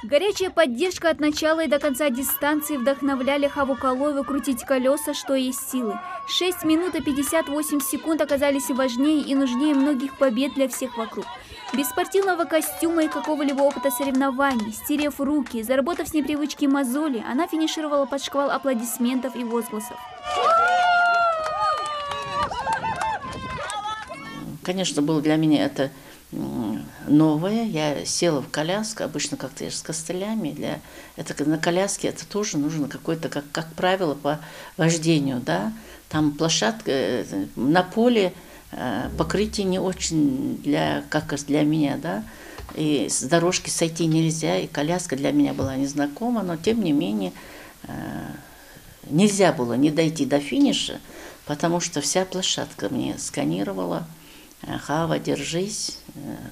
Горячая поддержка от начала и до конца дистанции вдохновляли Хаву Калоеву крутить колеса, что есть силы. 6 минут и 58 секунд оказались важнее и нужнее многих побед для всех вокруг. Без спортивного костюма и какого-либо опыта соревнований, стерев руки, заработав с непривычки мозоли, она финишировала под шквал аплодисментов и возгласов. Конечно, было для меня это новое. Я села в коляску, обычно как-то я с костылями. На коляске это тоже нужно какое-то, как правило, по вождению. Да? Там площадка на поле, покрытие не очень как для меня. Да? И с дорожки сойти нельзя, и коляска для меня была незнакома, но тем не менее нельзя было не дойти до финиша, потому что вся площадка мне сканировала: Хава, держись,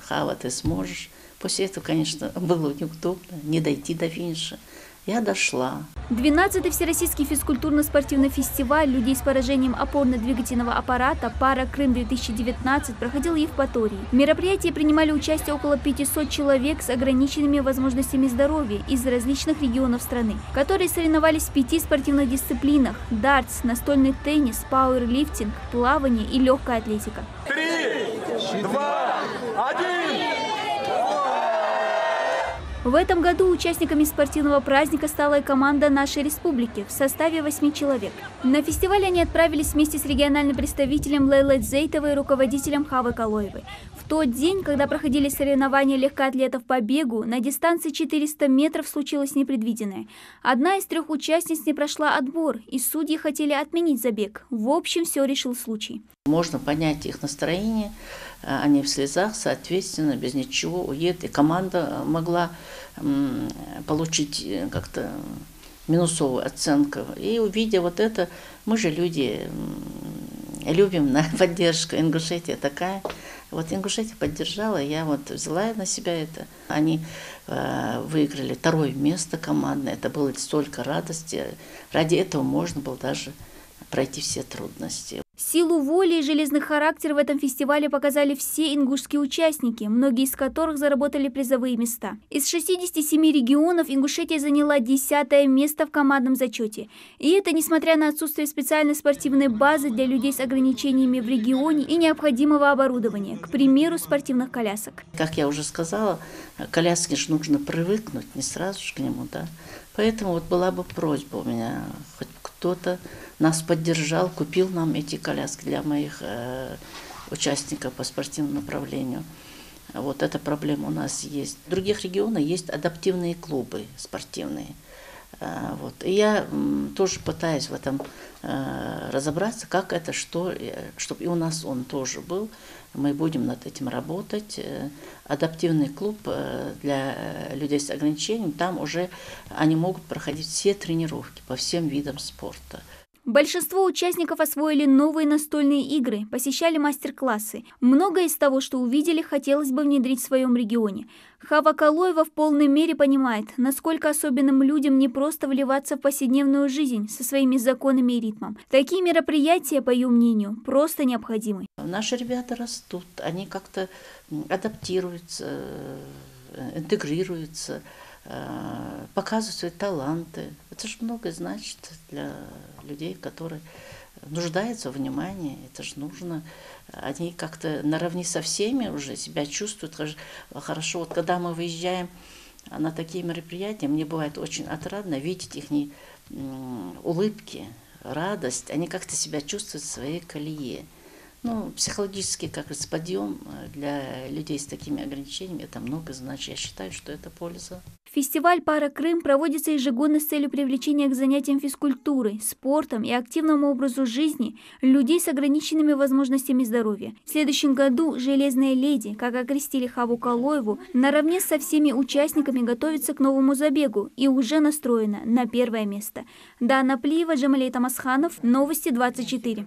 Хава, ты сможешь. После этого, конечно, было неудобно не дойти до финиша. Я дошла. 12-й Всероссийский физкультурно-спортивный фестиваль людей с поражением опорно-двигательного аппарата «Пара Крым-2019» проходил в Евпатории. В мероприятии принимали участие около 500 человек с ограниченными возможностями здоровья из различных регионов страны, которые соревновались в 5 спортивных дисциплинах – дартс, настольный теннис, пауэрлифтинг, плавание и легкая атлетика. 3, 2, 1! В этом году участниками спортивного праздника стала и команда нашей республики в составе 8 человек. На фестиваль они отправились вместе с региональным представителем Лейлой Дзейтовой и руководителем Хавы Калоевой. В тот день, когда проходили соревнования легкоатлетов по бегу, на дистанции 400 метров случилось непредвиденное. Одна из 3 участниц не прошла отбор, и судьи хотели отменить забег. В общем, все решил случай. Можно понять их настроение, они в слезах, соответственно, без ничего уедут. И команда могла получить как-то минусовую оценку. И увидя вот это, мы же люди любим на поддержку. Ингушетия такая. Вот Ингушетия поддержала, я вот взяла на себя это. Они выиграли 2-е место командное. Это было столько радости. Ради этого можно было даже пройти все трудности. Силу воли и железный характер в этом фестивале показали все ингушские участники, многие из которых заработали призовые места. Из 67 регионов Ингушетия заняла 10-е место в командном зачете. И это несмотря на отсутствие специальной спортивной базы для людей с ограничениями в регионе и необходимого оборудования, к примеру, спортивных колясок. Как я уже сказала, коляске же нужно привыкнуть, не сразу же к нему, да. Поэтому вот была бы просьба у меня, хоть кто-то нас поддержал, купил нам эти коляски для моих участников по спортивному направлению. Вот эта проблема у нас есть. В других регионах есть адаптивные клубы спортивные. Вот. И я тоже пытаюсь в этом разобраться, как это, что, чтобы и у нас он тоже был. Мы будем над этим работать. Адаптивный клуб для людей с ограничением, там уже они могут проходить все тренировки по всем видам спорта. Большинство участников освоили новые настольные игры, посещали мастер-классы. Многое из того, что увидели, хотелось бы внедрить в своем регионе. Хава Калоева в полной мере понимает, насколько особенным людям не просто вливаться в повседневную жизнь со своими законами и ритмом. Такие мероприятия, по ее мнению, просто необходимы. Наши ребята растут, они как-то адаптируются, интегрируются, показывают свои таланты. Это же многое значит для людей, которые нуждаются в внимании. Это же нужно. Они как-то наравне со всеми уже себя чувствуют хорошо. Вот когда мы выезжаем на такие мероприятия, мне бывает очень отрадно видеть их улыбки, радость. Они как-то себя чувствуют в своей колее. Ну, психологически, как раз подъем для людей с такими ограничениями, это много значит. Я считаю, что это польза. Фестиваль «Пара Крым» проводится ежегодно с целью привлечения к занятиям физкультурой, спортом и активному образу жизни людей с ограниченными возможностями здоровья. В следующем году «Железная леди», как окрестили Хаву Калоеву, наравне со всеми участниками готовится к новому забегу и уже настроена на 1-е место. Дана Плиева, Джамалей Тамасханов, Новости 24.